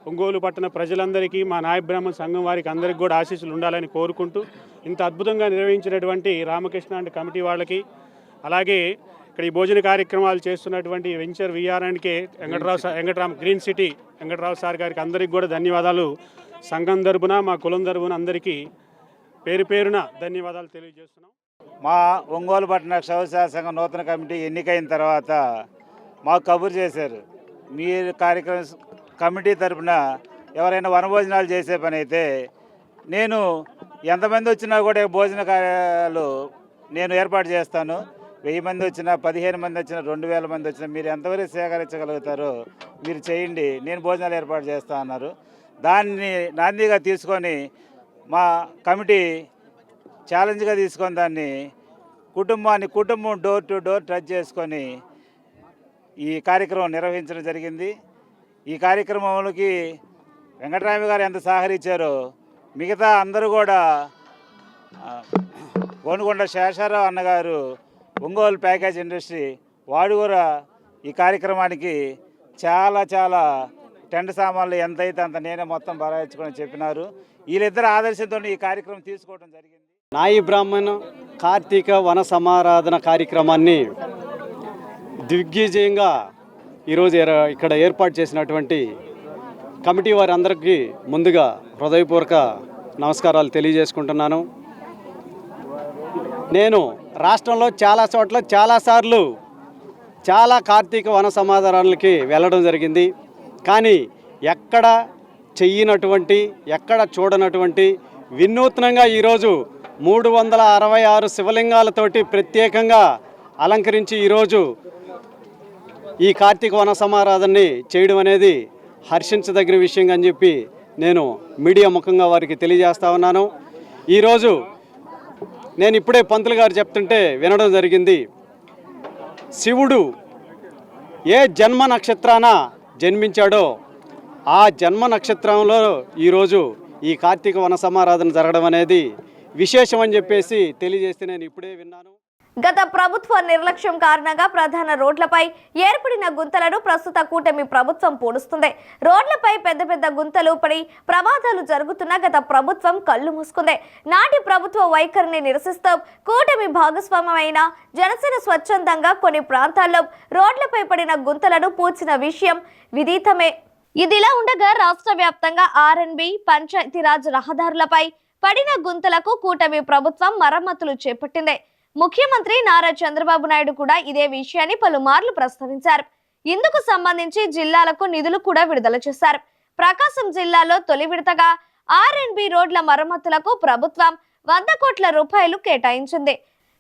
S12: ఒంగోలు పట్టణ ప్రజలందరికీ, మా నాయ బ్రాహ్మణ సంఘం వారికి అందరికీ కూడా ఆశీస్సులు ఉండాలని కోరుకుంటూ, ఇంత అద్భుతంగా నిర్వహించినటువంటి రామకృష్ణ అండ్ కమిటీ వాళ్ళకి, అలాగే ఇక్కడ ఈ భోజన కార్యక్రమాలు చేస్తున్నటువంటి venture VRNK Venkataram green city Venkatarao sir గారికి అందరికీ కూడా ధన్యవాదాలు. సంఘం తరపున, మా కులం తరపున అందరికీ పేరు పేరున ధన్యవాదాలు తెలియజేస్తున్నాం.
S13: మా ఒంగోలు పట్టణ క్షౌరశాల సంఘం నూతన కమిటీ ఎన్నికైన తర్వాత మాకు కబురు చేశారు, మీరు కమిటీ తరపున ఎవరైనా వనభోజనాలు చేసే పని అయితే నేను ఎంతమంది వచ్చినా కూడా భోజన కార్యాలు నేను ఏర్పాటు చేస్తాను. 1000 మంది వచ్చినా, 15 మంది వచ్చినా, 2000 మంది వచ్చినా మీరు ఎంతవరకు సేకరించగలుగుతారో మీరు చేయండి, నేను భోజనాలు ఏర్పాటు చేస్తా అన్నారు. దాన్ని నాందిగా తీసుకొని మా కమిటీ ఛాలెంజ్గా తీసుకొని దాన్ని కుటుంబం డోర్ టు డోర్ టచ్ చేసుకొని ఈ కార్యక్రమం నిర్వహించడం జరిగింది. ఈ కార్యక్రమంలోకి వెంకటరామ గారు ఎంత సహకరించారో మిగతా అందరూ కూడా గోనుకొండ శేషారావు అన్నగారు ఒంగోలు ప్యాకేజ్ ఇండస్ట్రీ వాడు కూడా ఈ కార్యక్రమానికి చాలా టెంట్ సామాన్లు ఎంతైతే అంత నేనే మొత్తం బరాయించుకొని చెప్పినారు. వీళ్ళిద్దరు ఆదర్శంతో ఈ కార్యక్రమం తీసుకోవడం జరిగింది.
S14: నాయి బ్రాహ్మణ కార్తీక వన సమారాధన కార్యక్రమాన్ని దిగ్విజయంగా ఈరోజు ఇక్కడ ఏర్పాటు చేసినటువంటి కమిటీ వారందరికీ ముందుగా హృదయపూర్వక నమస్కారాలు తెలియజేసుకుంటున్నాను. నేను రాష్ట్రంలో చాలా చోట్ల చాలాసార్లు చాలా కార్తీక వన సమాధానాలకి వెళ్ళడం జరిగింది. కానీ ఎక్కడ చెయ్యనటువంటి, ఎక్కడ చూడనటువంటి వినూత్నంగా ఈరోజు 366 శివలింగాలతోటి ప్రత్యేకంగా అలంకరించి ఈరోజు ఈ కార్తీక వన సమారాధనని చేయడం అనేది హర్షించదగిన విషయం అని చెప్పి నేను మీడియా ముఖంగా వారికి తెలియజేస్తా ఉన్నాను. ఈరోజు నేను ఇప్పుడే పంతులు గారు చెప్తుంటే వినడం జరిగింది. శివుడు ఏ జన్మ నక్షత్రాన జన్మించాడో ఆ జన్మ నక్షత్రంలో ఈరోజు ఈ కార్తీక వన సమారాధన జరగడం అనేది విశేషం అని చెప్పేసి తెలియజేస్తే నేను ఇప్పుడే విన్నాను.
S1: గత ప్రభుత్వ నిర్లక్ష్యం కారణంగా ప్రధాన రోడ్లపై ఏర్పడిన గుంతలను ప్రస్తుత కూటమి ప్రభుత్వం పూడుస్తుంది. రోడ్లపై పెద్ద గుంతలు పడి ప్రమాదాలు జరుగుతున్నా గత ప్రభుత్వం కళ్ళు మూసుకుంది. నాటి ప్రభుత్వ వైఖరిని నిరసిస్తూ కూటమి భాగస్వామ్యమైన జనసేన స్వచ్ఛందంగా కొన్ని ప్రాంతాల్లో రోడ్లపై పడిన గుంతలను పూడ్చిన విషయం విదితమే. ఇదిలా ఉండగా రాష్ట్ర వ్యాప్తంగా ఆర్ఎన్బి, పంచాయతీరాజ్ రహదారులపై పడిన గుంతలకు కూటమి ప్రభుత్వం మరమ్మతులు చేపట్టింది. ముఖ్యమంత్రి నారా చంద్రబాబు నాయుడు కూడా ఇదే విషయాన్ని పలుమార్లు ప్రస్తావించారు. ఇందుకు సంబంధించి జిల్లాలకు నిధులు కూడా విడుదల చేశారు. ప్రకాశం జిల్లాలో తొలి విడతగా ఆర్ఎన్బి రోడ్ల మరమ్మతులకు ప్రభుత్వం 100 కోట్ల రూపాయలు కేటాయించింది.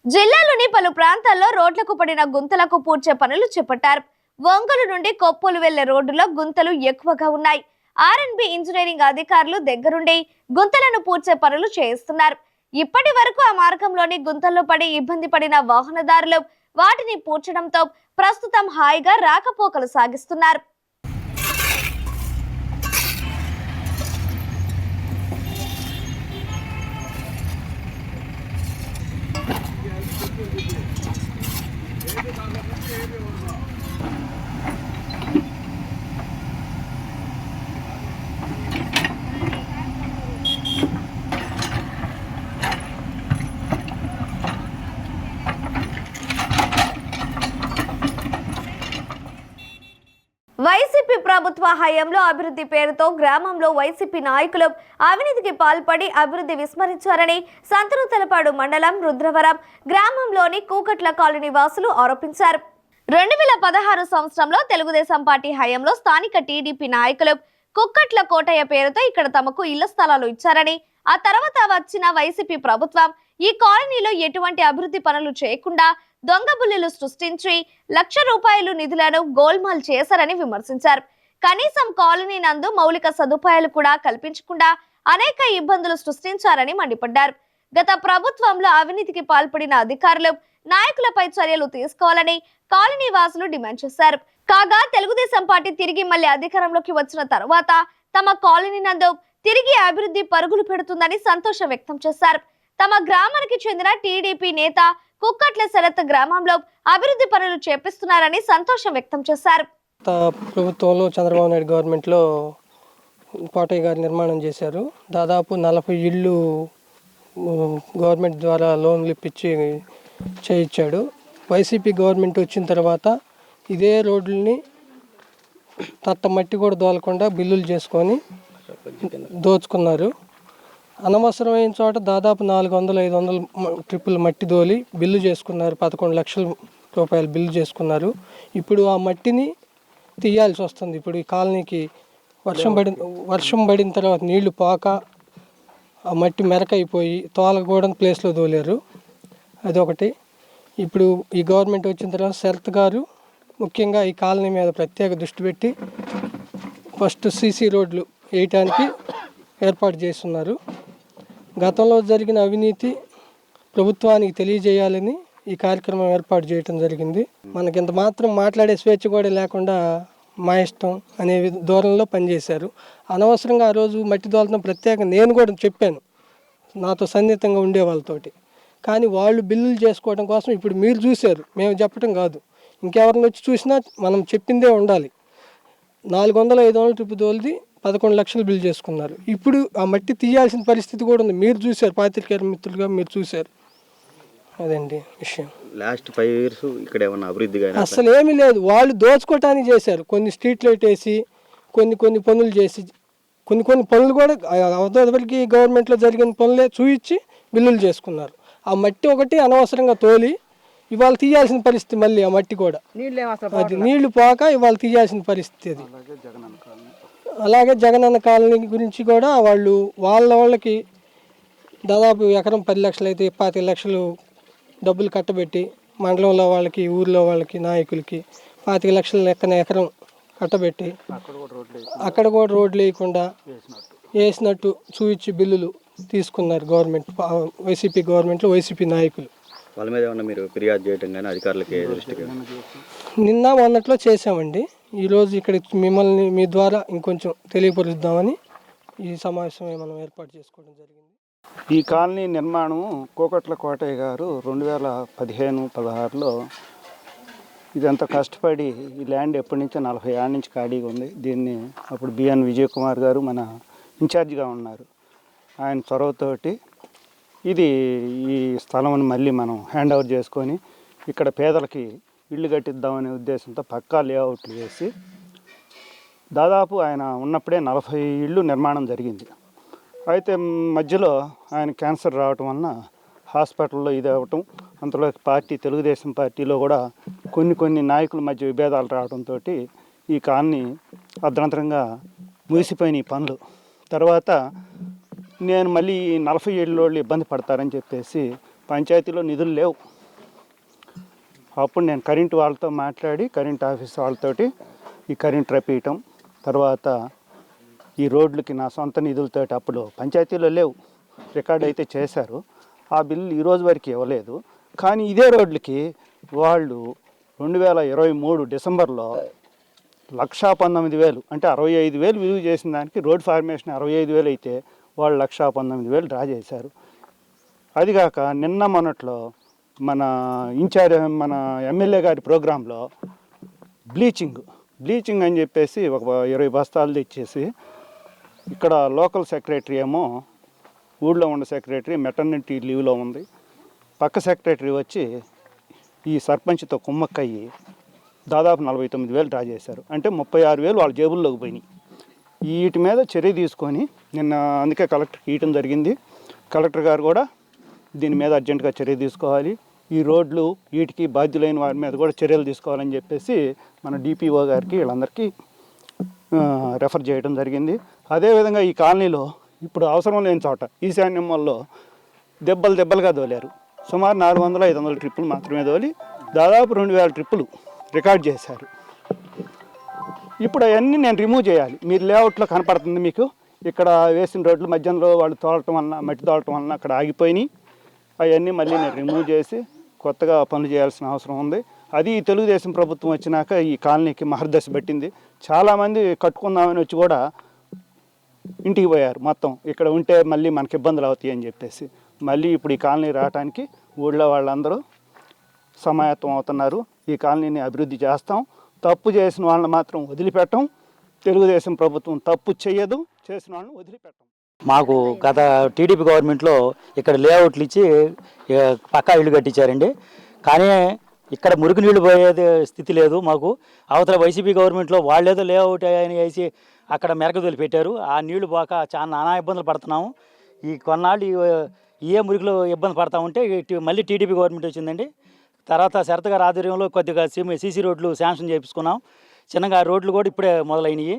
S1: జిల్లాలోని పలు ప్రాంతాల్లో రోడ్లకు పడిన గుంతలకు పూడ్చే పనులు చేపట్టారు. ఒంగోలు నుండి కొప్పూలు వెళ్లే రోడ్డులో గుంతలు ఎక్కువగా ఉన్నాయి. ఆర్ఎన్బి ఇంజనీరింగ్ అధికారులు దగ్గరుండి గుంతలను పూడ్చే పనులు చేయిస్తున్నారు. ఇప్పటి వరకు ఆ మార్గంలోని గుంతల్లో పడి ఇబ్బంది పడిన వాహనదారులు వాటిని పూడ్చడంతో ప్రస్తుతం హాయిగా రాకపోకలు సాగిస్తున్నారు. వైసీపీ ప్రభుత్వ హయాంలో అభివృద్ధి పేరుతో గ్రామంలో వైసీపీ నాయకులు అవినీతికి పాల్పడి అభివృద్ధి విస్మరించారని సంతనూతలపాడు మండలం రుద్రవరం గ్రామంలోని కూకట్ల కాలనీ వాసులు ఆరోపించారు. 2016 సంవత్సరంలో తెలుగుదేశం పార్టీ హయాంలో స్థానిక టీడీపీ నాయకులు కుక్కట్ల కోటయ్య పేరుతో ఇక్కడ తమకు ఇళ్ల స్థలాలు ఇచ్చారని, ఆ తర్వాత వచ్చిన వైసీపీ ప్రభుత్వం ఈ కాలనీలో ఎటువంటి అభివృద్ధి పనులు చేయకుండా దొంగ బుల్లులు సృష్టించి ₹1,00,000 నిధులను గోల్మాల్ చేశారని విమర్శించారు. కనీసం కాలనీ నందు మౌలిక సదుపాయాలు కూడా కల్పించకుండా అనేక ఇబ్బందులు సృష్టించారని మండిపడ్డారు. గత ప్రభుత్వంలో అవినీతికి పాల్పడిన అధికారులు, నాయకులపై చర్యలు తీసుకోవాలని కాలనీ వాసులు డిమాండ్ చేశారు. కాగా తెలుగుదేశం పార్టీ తిరిగి మళ్లీ అధికారంలోకి వచ్చిన తర్వాత తమ కాలనీ నందు తిరిగి అభివృద్ధి పరుగులు పెడుతుందని సంతోషం వ్యక్తం చేశారు. తమ గ్రామానికి చెందిన టీడీపీ నేత కుక్కట్ల శరత్ గ్రామంలో అభివృద్ధి పనులు చేపిస్తున్నారని సంతోషం వ్యక్తం చేశారు.
S15: ప్రభుత్వంలో చంద్రబాబు నాయుడు గవర్నమెంట్లో కోటయ్య గారు నిర్మాణం చేశారు. దాదాపు 40 ఇళ్ళు గవర్నమెంట్ ద్వారా లోన్లు ఇప్పించి చేయించాడు. వైసీపీ గవర్నమెంట్ వచ్చిన తర్వాత ఇదే రోడ్లని తట్ట మట్టి కూడా దోలకుండా బిల్లులు చేసుకొని దోచుకున్నారు. అనవసరమైన చోట దాదాపు 400-500 ట్రిప్పులు మట్టి దోలి బిల్లు చేసుకున్నారు. 11 లక్షల రూపాయలు బిల్లు చేసుకున్నారు. ఇప్పుడు ఆ మట్టిని తీయాల్సి వస్తుంది. ఇప్పుడు ఈ కాలనీకి వర్షం పడిన తర్వాత నీళ్లు పోక ఆ మట్టి మెరకైపోయి తోలకూడని ప్లేస్లో దోలారు. అదొకటి. ఇప్పుడు ఈ గవర్నమెంట్ వచ్చిన తర్వాత శరత్ గారు ముఖ్యంగా ఈ కాలనీ మీద ప్రత్యేక దృష్టి పెట్టి ఫస్ట్ సీసీ రోడ్లు వేయటానికి ఏర్పాటు చేస్తున్నారు. గతంలో జరిగిన అవినీతి ప్రభుత్వానికి తెలియజేయాలని ఈ కార్యక్రమం ఏర్పాటు చేయడం జరిగింది. మనకి ఇంత మాత్రం మాట్లాడే స్వేచ్ఛ కూడా లేకుండా మా ఇష్టం అనే ధోరణిలో పనిచేశారు. అనవసరంగా ఆ రోజు మట్టి దోలతం ప్రత్యేకంగా నేను కూడా చెప్పాను నాతో సన్నిహితంగా ఉండే వాళ్ళతోటి. కానీ వాళ్ళు బిల్లులు చేసుకోవడం కోసం ఇప్పుడు మీరు చూశారు, మేము చెప్పడం కాదు, ఇంకెవరిని వచ్చి చూసినా మనం చెప్పిందే ఉండాలి. 400-500 ట్రిప్ తోలిది 11 లక్షలు బిల్ చేసుకున్నారు. ఇప్పుడు ఆ మట్టి తీయాల్సిన పరిస్థితి కూడా ఉంది. మీరు చూశారు, పాత్రికేయ మిత్రులుగా మీరు చూశారు. అదండి విషయం.
S16: లాస్ట్ 5 years ఇక్కడ ఏమన్నా అభివృద్ధి
S15: అసలు ఏమీ లేదు. వాళ్ళు దోచుకోవటానికి చేశారు. కొన్ని స్ట్రీట్ లైట్ వేసి కొన్ని పనులు చేసి కొన్ని పనులు కూడా అవతలకి గవర్నమెంట్లో జరిగిన పనులే చూపించి బిల్లులు చేసుకున్నారు. ఆ మట్టి ఒకటి అనవసరంగా తోలి ఇవాళ తీయాల్సిన పరిస్థితి, మళ్ళీ ఆ మట్టి కూడా అది నీళ్లు పోక ఇవాళ తీయాల్సిన పరిస్థితి అది. అలాగే జగనన్న కాలనీ గురించి కూడా వాళ్ళకి దాదాపు ఎకరం 10 లక్షలు అయితే 25 లక్షలు డబ్బులు కట్టబెట్టి మండలంలో వాళ్ళకి, ఊర్లో వాళ్ళకి, నాయకులకి 25 లక్షల లెక్కన ఎకరం కట్టబెట్టి అక్కడ కూడా రోడ్లు వేయకుండా వేసినట్టు చూపించి బిల్లులు తీసుకున్నారు గవర్నమెంట్, వైసీపీ గవర్నమెంట్లో వైసీపీ నాయకులు.
S16: వాళ్ళ మీద ఏమన్నా మీరు ఫిర్యాదు చేయడం కానీ అధికారులకి దృష్టికి?
S15: నిన్న మొన్నట్లో చేసామండి. ఈరోజు ఇక్కడ మిమ్మల్ని మీ ద్వారా ఇంకొంచెం తెలియపరుద్దామని ఈ సమావేశం మనం ఏర్పాటు చేసుకోవడం జరిగింది.
S17: ఈ కాలనీ నిర్మాణం కోకట్ల కోటయ్య గారు 2015-16లో ఇదంతా కష్టపడి ఈ ల్యాండ్ ఎప్పటి నుంచో 40 ఏళ్ళ నుంచి ఖాళీగా ఉంది. దీన్ని అప్పుడు బిఎన్ విజయ్ కుమార్ గారు మన ఇన్ఛార్జిగా ఉన్నారు. ఆయన చొరవతోటి ఈ స్థలంని మళ్ళీ మనం హ్యాండ్ ఓవర్ చేసుకొని ఇక్కడ పేదలకి ఇళ్ళు కట్టిద్దామనే ఉద్దేశంతో పక్కా లేఅవుట్లు వేసి దాదాపు ఆయన ఉన్నప్పుడే 40 ఇళ్ళు నిర్మాణం జరిగింది. అయితే మధ్యలో ఆయన క్యాన్సర్ రావటం వలన హాస్పిటల్లో ఇది అవ్వటం, అంతలో తెలుగుదేశం పార్టీలో కూడా కొన్ని నాయకుల మధ్య విభేదాలు రావడంతో ఈ కాలనీ అర్ధంతరంగా ముగిసిపోయిన ఈ పనులు. తర్వాత నేను మళ్ళీ 40 ఏళ్ళోళ్ళు ఇబ్బంది పడతారని చెప్పేసి పంచాయతీలో నిధులు లేవు. అప్పుడు నేను కరెంటు వాళ్ళతో మాట్లాడి కరెంట్ ఆఫీస్ వాళ్ళతోటి ఈ కరెంట్ రప్పియటం, తర్వాత ఈ రోడ్లకి నా సొంత నిధులతో అప్పుడు పంచాయతీలో లేవు, రికార్డ్ అయితే చేశారు. ఆ బిల్లు ఈరోజు వరకు ఇవ్వలేదు. కానీ ఇదే రోడ్లకి వాళ్ళు 2023 డిసెంబర్లో 1,19,000 అంటే 65,000 విలువ చేసిన దానికి రోడ్ ఫార్మేషన్ 65,000 అయితే వాళ్ళు 1,19,000 డ్రా చేశారు. అదిగాక నిన్న మొన్నట్లో మన మన ఎమ్మెల్యే గారి ప్రోగ్రాంలో బ్లీచింగ్ అని చెప్పేసి ఒక 20 బస్తాలు తెచ్చేసి ఇక్కడ లోకల్ సెక్రటరీ ఏమో ఊళ్ళో ఉన్న సెక్రటరీ మెటర్నిటీ లీవ్లో ఉంది, పక్క సెక్రటరీ వచ్చి ఈ సర్పంచ్తో కుమ్మక్కయ్యి దాదాపు 49,000 డ్రా చేశారు. అంటే 36,000 వాళ్ళ జేబుల్లోకి పోయినాయి. వీటి మీద చర్య తీసుకొని నిన్న అందుకే కలెక్టర్కి ఇవ్వటం జరిగింది. కలెక్టర్ గారు కూడా దీని మీద అర్జెంటుగా చర్య తీసుకోవాలి, ఈ రోడ్లు వీటికి బాధ్యులైన వారి మీద కూడా చర్యలు తీసుకోవాలని చెప్పేసి మన డిపిఓ గారికి వీళ్ళందరికీ రెఫర్ చేయడం జరిగింది. అదేవిధంగా ఈ కాలనీలో ఇప్పుడు అవసరం లేని చోట ఈశాన్యం వల్ల దెబ్బలుగా దోలారు. సుమారు 400-500 ట్రిప్పులు మాత్రమే దోలి దాదాపు 2,000 ట్రిప్పులు రికార్డ్ చేశారు. ఇప్పుడు అవన్నీ నేను రిమూవ్ చేయాలి. మీరు లేఅవుట్లో కనపడుతుంది మీకు, ఇక్కడ వేసిన రోడ్లు మధ్యలో వాళ్ళు తోలటం వలన, మట్టి తోలటం వలన అక్కడ ఆగిపోయినాయి. అవన్నీ మళ్ళీ నేను రిమూవ్ చేసి కొత్తగా పనులు చేయాల్సిన అవసరం ఉంది. అది తెలుగుదేశం ప్రభుత్వం వచ్చినాక ఈ కాలనీకి మహర్దశ పట్టింది. చాలామంది కట్టుకుందామని వచ్చి కూడా ఇంటికి పోయారు. మొత్తం ఇక్కడ ఉంటే మళ్ళీ మనకి ఇబ్బందులు అవుతాయి అని చెప్పేసి మళ్ళీ ఇప్పుడు ఈ కాలనీ రావడానికి ఊళ్ళో వాళ్ళందరూ సమాయత్తం అవుతున్నారు. ఈ కాలనీని అభివృద్ధి చేస్తాం, తప్పు చేసిన వాళ్ళని మాత్రం వదిలిపెట్టం. తెలుగుదేశం ప్రభుత్వం తప్పు చేయదు, చేసిన వాళ్ళని వదిలిపెట్టం.
S18: మాకు గత టీడీపీ గవర్నమెంట్లో ఇక్కడ లేఅవుట్లు ఇచ్చి పక్కా ఇళ్ళు కట్టించారండి. కానీ ఇక్కడ మురికి నీళ్లు పోయేది స్థితి లేదు మాకు. అవతల వైసీపీ గవర్నమెంట్లో వాళ్ళేదో లేఅవుట్ అని వేసి అక్కడ మెరకదొలి పెట్టారు. ఆ నీళ్లు పోక చాలా నానా ఇబ్బందులు పడుతున్నాము. ఈ కొన్నాళ్ళు ఏ మురికిలో ఇబ్బంది పడతా ఉంటే మళ్ళీ టీడీపీ గవర్నమెంట్ వచ్చిందండి. తర్వాత శరత్ గారి ఆధ్వర్యంలో కొద్దిగా సీసీ రోడ్లు శాంక్షన్ చేయించుకున్నాం. చిన్నగా రోడ్లు కూడా ఇప్పుడే మొదలైనవి.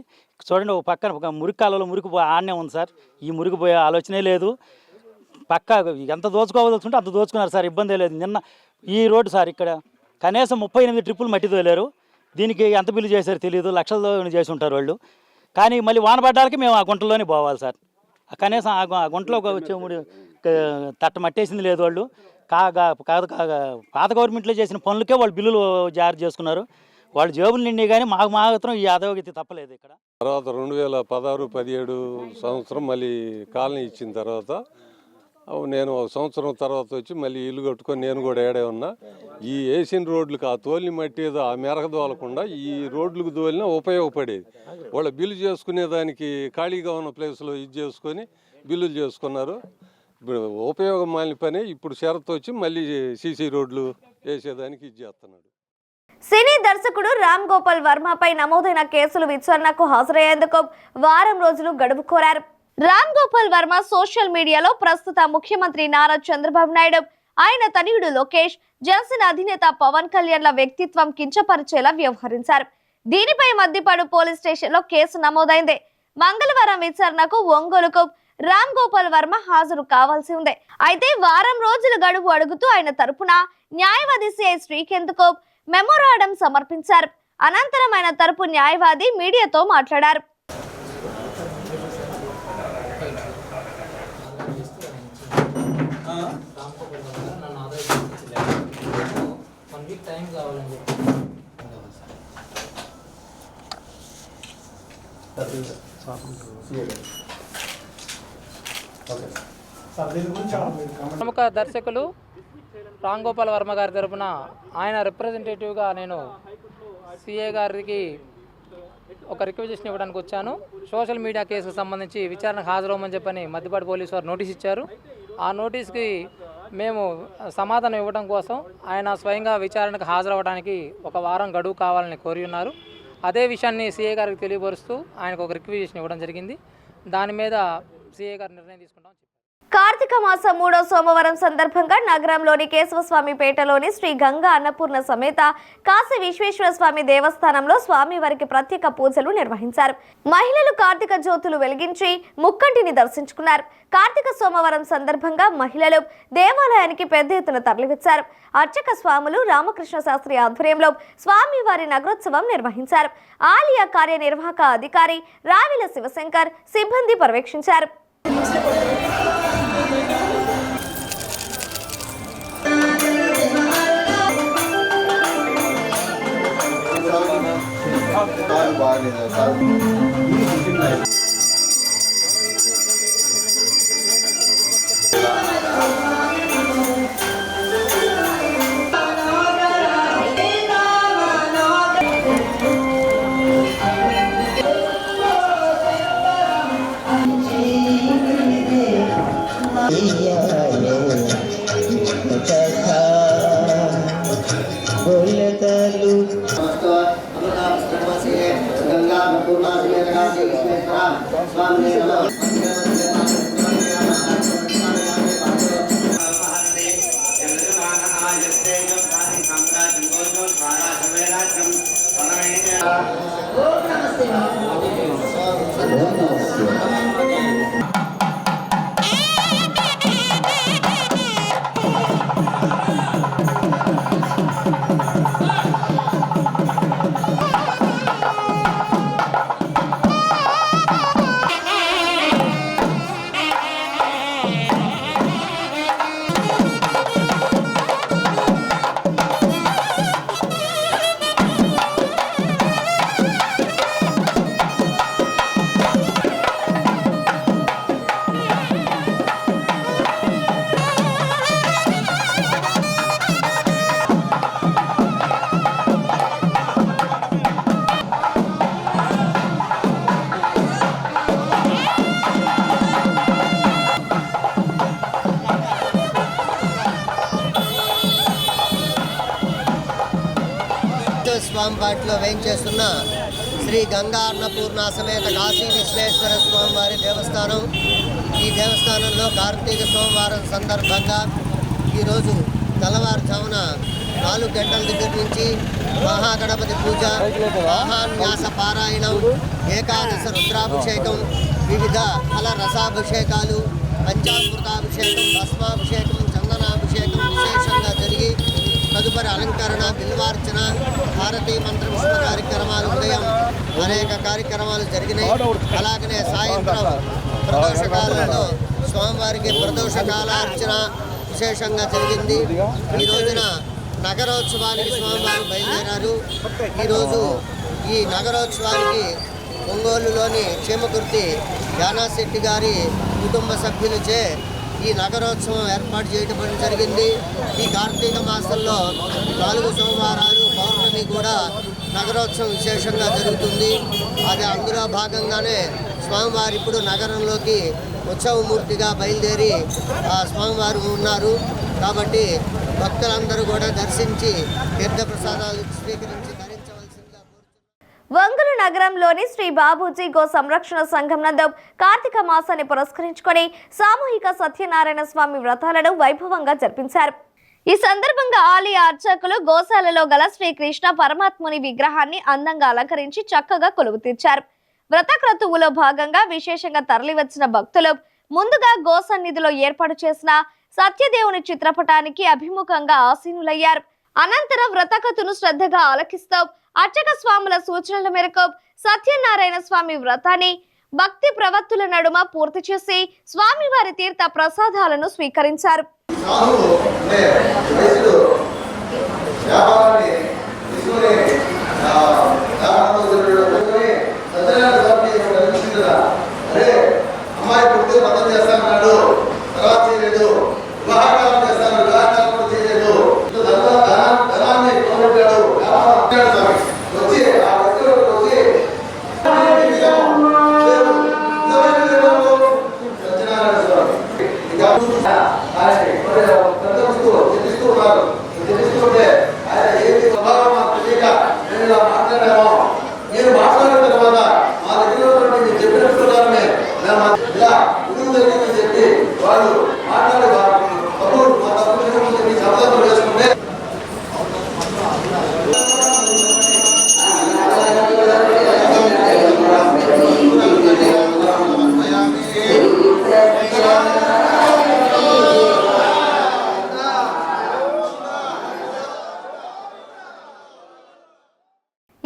S18: చూడండి, ఒక పక్కన ఒక మురికి కాలంలో మురికి ఆడనే ఉంది సార్. ఈ మురికి పోయే ఆలోచనే లేదు. పక్క ఎంత దోచుకోవాల్సి ఉంటే అంత దోచుకున్నారు సార్, ఇబ్బంది లేదు. నిన్న ఈ రోడ్డు సార్ ఇక్కడ కనీసం 38 ట్రిప్పులు మట్టి తోలారు. దీనికి ఎంత బిల్లు చేశారు తెలియదు, లక్షల్లో చేసి ఉంటారు వాళ్ళు. కానీ మళ్ళీ వాన పడ్డానికి మేము ఆ గుంటలోనే పోవాలి సార్. కనీసం ఆ గుంటలో వచ్చే తట్ట మట్టేసింది లేదు వాళ్ళు. పాత గవర్నమెంట్లో చేసిన పనులకే వాళ్ళు బిల్లులు జారీ చేసుకున్నారు. వాళ్ళు జేబులు నిండి కానీ మాకు మాత్రం ఈ అధోగతి తప్పలేదు. ఇక్కడ
S19: తర్వాత 2016-17 సంవత్సరం మళ్ళీ కాలనీ ఇచ్చిన తర్వాత నేను ఒక సంవత్సరం తర్వాత వచ్చి మళ్ళీ ఇల్లు కట్టుకొని నేను కూడా ఏడే ఉన్నా. ఈ వేసిన రోడ్లకు ఆ తోలిని మట్టి ఏదో ఆ మెరక దోలకుండా ఈ రోడ్లకు దోలినా ఉపయోగపడేది. వాళ్ళ బిల్లు చేసుకునేదానికి ఖాళీగా ఉన్న ప్లేస్లో ఇది చేసుకొని బిల్లులు చేసుకున్నారు. ఇప్పుడు ఉపయోగం మాలిన పని ఇప్పుడు షరతు వచ్చి మళ్ళీ సీసీ రోడ్లు వేసేదానికి ఇది చేస్తున్నాడు.
S1: సినీ దర్శకుడు రామ్ గోపాల్ వర్మపై నమోదైన కేసులు విచారణకు హాజరయ్యేందుకు వారం రోజులు గడువు కోరారు. రామ్ గోపాల్ వర్మ సోషల్ మీడియాలో ప్రస్తుత ముఖ్యమంత్రి నారా చంద్రబాబు నాయుడు, ఆయన తనయుడు లోకేష్, జనసేన అధినేత పవన్ కళ్యాణ్ల వ్యక్తిత్వం కించపరిచేలా వ్యవహరించారు. దీనిపై మద్దిపాడు పోలీస్ స్టేషన్లో కేసు నమోదైంది. మంగళవారం విచారణకు ఒంగోలుకు రామ్ గోపాల్ వర్మ హాజరు కావాల్సి ఉంది. అయితే వారం రోజుల గడువు అడుగుతూ ఆయన తరపున న్యాయవాది సిఐ శ్రీకాంత్కు మెమోరాండం సమర్పించారు. అనంతరం ఆయన తరపు న్యాయవాది మీడియాతో మాట్లాడారు.
S20: ప్రముఖ దర్శకులు రామ్ గోపాల్ వర్మ గారి తరపున ఆయన రిప్రజెంటేటివ్గా నేను సిఏ గారికి ఒక రిక్వెజిషన్ ఇవ్వడానికి వచ్చాను. సోషల్ మీడియా కేసుకు సంబంధించి విచారణకు హాజరవ్వమని చెప్పని మద్దిపాడు పోలీసు వారు నోటీస్ ఇచ్చారు. ఆ నోటీస్కి మేము సమాధానం ఇవ్వడం కోసం ఆయన స్వయంగా విచారణకు హాజరవ్వడానికి ఒక వారం గడువు కావాలని కోరి ఉన్నారు. అదే విషయాన్ని సిఏ గారికి తెలియపరుస్తూ ఆయనకు ఒక రిక్వెజిషన్ ఇవ్వడం జరిగింది. దాని మీద సిఏ గారు నిర్ణయం తీసుకుంటాం.
S1: కార్తీక మాసం 3వ సోమవారం సందర్భంగా నగరంలోని కేశవస్వామిపేటలోని శ్రీ గంగా అన్నపూర్ణ సమేత కాశీ విశ్వేశ్వర స్వామి దేవస్థానంలో స్వామివారికి ప్రత్యేక పూజలు నిర్వహించారు. మహిళలు కార్తీక జ్యోతులు వెలిగించి ముక్కంటిని దర్శించుకున్నారు. కార్తీక సోమవారం సందర్భంగా మహిళలు దేవాలయానికి పెద్ద ఎత్తున తరలివచ్చారు. అర్చక స్వాములు రామకృష్ణ శాస్త్రి ఆధ్వర్యంలో స్వామివారి నగరోత్సవం నిర్వహించారు. ఆలయ కార్యనిర్వాహక అధికారి రావిల శివశంకర్ సిబ్బంది పర్యవేక్షించారు.
S21: స్వామిపాటిలో వేయించేస్తున్న శ్రీ గంగా అన్నపూర్ణ సమేత కాశీ విశ్వేశ్వర స్వామివారి దేవస్థానం. ఈ దేవస్థానంలో కార్తీక సోమవారం సందర్భంగా ఈరోజు తెల్లవారుజామున 4 గంటల దగ్గర నుంచి మహాగణపతి పూజ, మహాన్యాస పారాయణం, ఏకాదశ రుద్రాభిషేకం, వివిధ ఫల రసాభిషేకాలు, పంచామృతాభిషేకం, భస్మాభిషేకం, చందనాభిషేకం విశేషంగా జరిగి తదుపరి అలంకరణ, బిల్వార్చన, భారతీ మంత్రపుష్ప కార్యక్రమాలు, ఉదయం అనేక కార్యక్రమాలు జరిగినాయి. అలాగనే సాయంత్రం ప్రదోషకాలంలో స్వామివారికి ప్రదోష కాలార్చన విశేషంగా జరిగింది. ఈ రోజున నగరోత్సవానికి స్వామివారు బయలుదేరారు. ఈరోజు ఈ నగరోత్సవానికి ఒంగోలులోని చీమకుర్తి యానాశెట్టి గారి కుటుంబ సభ్యులచే ఈ ఈ నగరోత్సవం ఏర్పాటు చేయడం జరిగింది. ఈ కార్తీక మాసంలో 4 సోమవారాలు పౌర్ణమి కూడా నగరోత్సవం విశేషంగా జరుగుతుంది. అది అందులో భాగంగానే స్వామివారు ఇప్పుడు నగరంలోకి ఉత్సవమూర్తిగా బయలుదేరి స్వామివారు ఉన్నారు. కాబట్టి భక్తులందరూ కూడా దర్శించి తీర్థప్రసాదాలు స్వీకరించి ధరించవలసిందిగా.
S1: ఒంగోలు నగరంలోని శ్రీ బాబూజీ గో సంరక్షణ సంఘం నందు కార్తీక మాసాన్ని పురస్కరించుకొని సామూహిక సత్యనారాయణ స్వామి వ్రతాలను వైభవంగా జరిపించారు. ఈ సందర్భంగా ఆలయ అర్చకులు గోశాలలో గల శ్రీకృష్ణ పరమాత్ముని విగ్రహాన్ని అందంగా అలంకరించి చక్కగా కొలువు తీర్చారు. వ్రత క్రతువులో భాగంగా విశేషంగా తరలివచ్చిన భక్తులు ముందుగా గోసన్నిధిలో ఏర్పాటు చేసిన సత్యదేవుని చిత్రపటానికి అభిముఖంగా ఆసీనులయ్యారు. అనంతరం వ్రతకథను శ్రద్ధగా ఆలకిస్తూ అర్చక స్వాముల సూచనల మేరకు సత్యనారాయణ స్వామి వ్రతాన్ని భక్తి ప్రవత్తుల నడుమ పూర్తి చేసి స్వామివారి తీర్థ ప్రసాదాలను స్వీకరించారు.
S6: అమ్మాయి పుడితే మతం చేస్తానన్నాడు, తర్వాత చేయలేదు. వివాహకాలం చేస్తాను, వివాహకాలం కూడా చేయలేదు. ధనాన్ని కోరుకుంటాడు వచ్చి ఆ వ్యక్తులు వచ్చి సత్యనారాయణ స్వామి చెల్లిస్తూ ఉన్నారు. చెల్లిస్తుంటే ఆయన ఏది స్వభావం మాకు తెలియక నేను ఇలా మాట్లాడాము. మీరు మాట్లాడిన తర్వాత మా దగ్గర మీరు చెప్పినట్టుగానే ఇలా గురువు దగ్గరికి చెప్పి వాళ్ళు మాట్లాడే తప్పులు మా తప్పులు చెప్పి శబ్దాలు వేసుకుంటే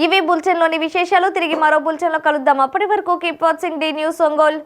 S1: ఇవి బులెటిన్లోని విశేషాలు. తిరిగి మరో బులెటిన్లో కలుద్దాం. అప్పటి వరకు keep watching the news Ongole.